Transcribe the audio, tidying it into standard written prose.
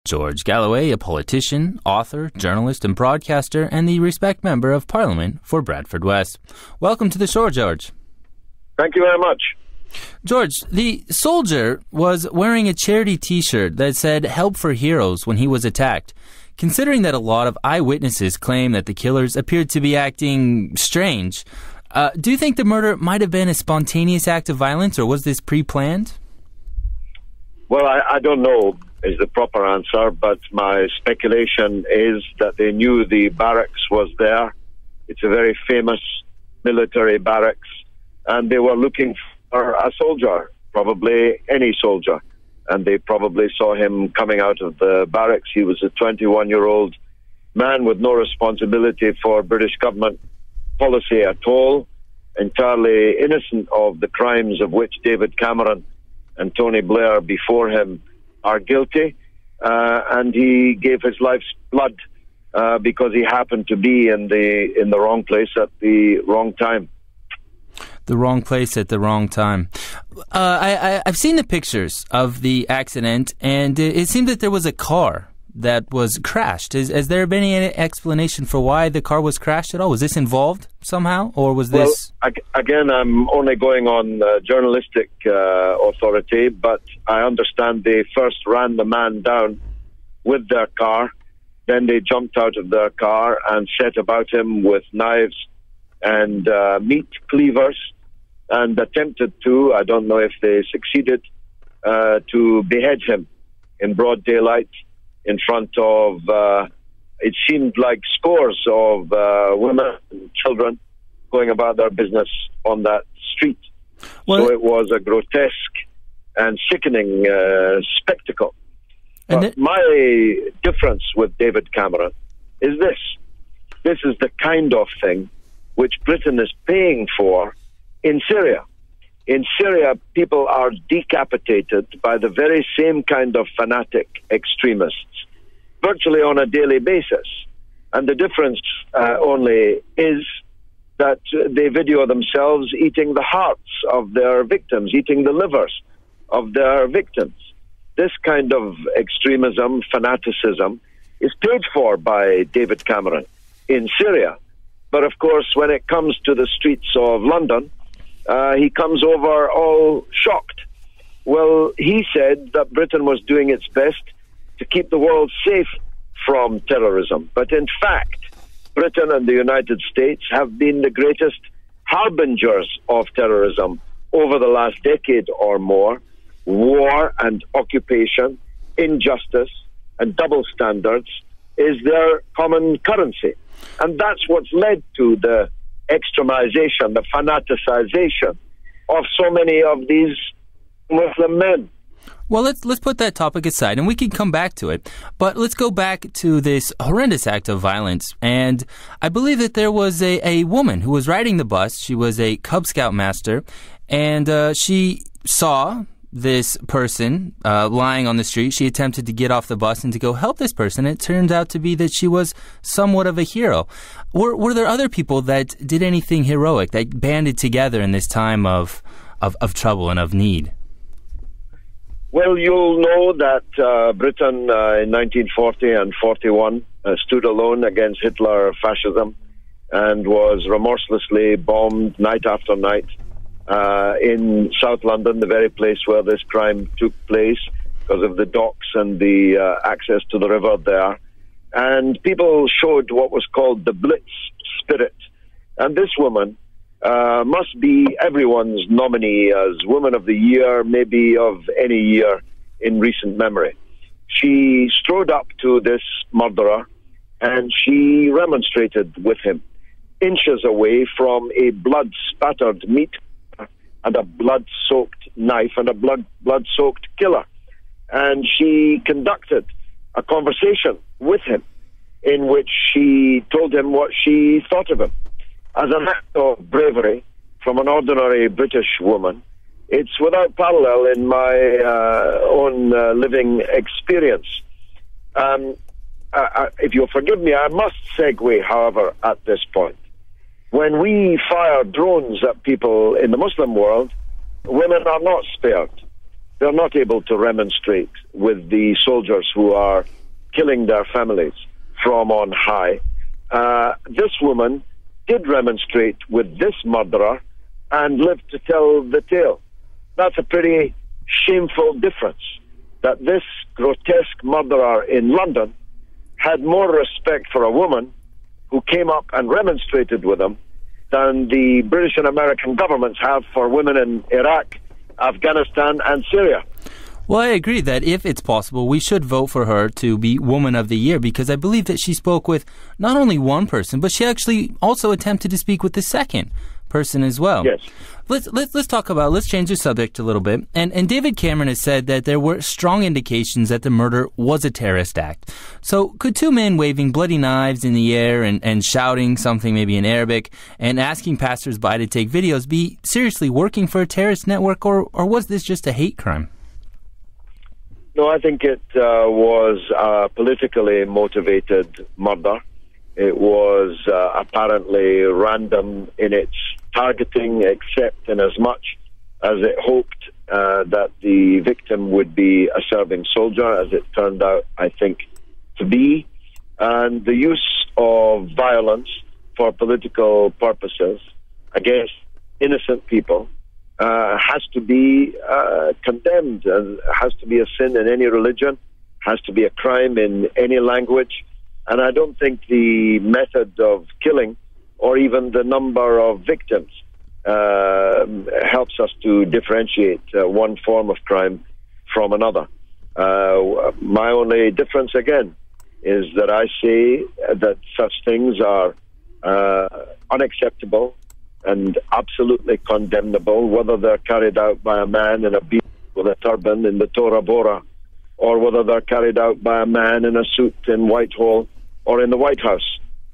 George Galloway, a politician, author, journalist, and broadcaster, and the Respect Member of Parliament for Bradford West. Welcome to the show, George. Thank you very much. George, the soldier was wearing a charity T-shirt that said "Help for Heroes" when he was attacked. Considering that a lot of eyewitnesses claim that the killers appeared to be acting strange, do you think the murder might have been a spontaneous act of violence, or was this pre-planned? Well, I don't know is the proper answer, but my speculation is that they knew the barracks was there. It's a very famous military barracks, and they were looking for a soldier, probably any soldier, and they probably saw him coming out of the barracks. He was a 21-year-old man with no responsibility for British government policy at all, entirely innocent of the crimes of which David Cameron and Tony Blair before him are guilty, and he gave his life's blood because he happened to be in the wrong place at the wrong time. The wrong place at the wrong time. I've seen the pictures of the accident, and it seemed that there was a car that was crashed. Has there been any explanation for why the car was crashed at all? Was this involved somehow, or was this... Well, again, I'm only going on journalistic authority, but I understand they first ran the man down with their car, then they jumped out of their car and set about him with knives and meat cleavers and attempted to, I don't know if they succeeded, to behead him in broad daylight in front of, it seemed like scores of women and children going about their business on that street. Well, so it was a grotesque and sickening spectacle. But my difference with David Cameron is this. This is the kind of thing which Britain is paying for in Syria. In Syria, people are decapitated by the very same kind of fanatic extremists, virtually on a daily basis. And the difference only is that they video themselves eating the hearts of their victims, eating the livers of their victims. This kind of extremism, fanaticism, is paid for by David Cameron in Syria. But of course, when it comes to the streets of London, he comes over all shocked. Well, he said that Britain was doing its best to keep the world safe from terrorism. But in fact, Britain and the United States have been the greatest harbingers of terrorism over the last decade or more. War and occupation, injustice and double standards is their common currency. And that's what's led to the extremization, the fanaticization of so many of these Muslim men. Well, let's put that topic aside, and we can come back to it. But let's go back to this horrendous act of violence. And I believe that there was a woman who was riding the bus. She was a Cub Scout master, and she saw this person lying on the street. She attempted to get off the bus and to go help this person. It turned out to be that she was somewhat of a hero. Were there other people that did anything heroic, that banded together in this time of trouble and of need? Well, you'll know that Britain in 1940 and 41 stood alone against Hitler fascism and was remorselessly bombed night after night in South London, the very place where this crime took place, because of the docks and the access to the river there. And people showed what was called the Blitz spirit. And this woman must be everyone's nominee as Woman of the Year, maybe of any year in recent memory. She strode up to this murderer and she remonstrated with him, inches away from a blood-spattered meat and a blood-soaked knife and a blood-soaked killer. And she conducted a conversation with him in which she told him what she thought of him. As an act of bravery from an ordinary British woman, it's without parallel in my own living experience. If you'll forgive me, I must segue, however, at this point. When we fire drones at people in the Muslim world, women are not spared. they're not able to remonstrate with the soldiers who are killing their families from on high. This woman did remonstrate with this murderer and lived to tell the tale. That's a pretty shameful difference, that this grotesque murderer in London had more respect for a woman who came up and remonstrated with him than the British and American governments have for women in Iraq, Afghanistan, and Syria. Well, I agree that if it's possible, we should vote for her to be Woman of the Year, because I believe that she spoke with not only one person, but she actually also attempted to speak with the second person as well. Yes. Let's change the subject a little bit. And David Cameron has said that there were strong indications that the murder was a terrorist act. So could two men waving bloody knives in the air and shouting something maybe in Arabic and asking passersby to take videos be seriously working for a terrorist network, or was this just a hate crime? No, I think it was a politically motivated murder. It was apparently random in its targeting, except in as much as it hoped that the victim would be a serving soldier, as it turned out, I think, to be. And the use of violence for political purposes against innocent people has to be condemned, and has to be a sin in any religion, has to be a crime in any language. And I don't think the method of killing or even the number of victims helps us to differentiate one form of crime from another. My only difference, again, is that I say that such things are unacceptable and absolutely condemnable, whether they're carried out by a man in a beard with a turban in the Tora Bora, or whether they're carried out by a man in a suit in Whitehall or in the White House.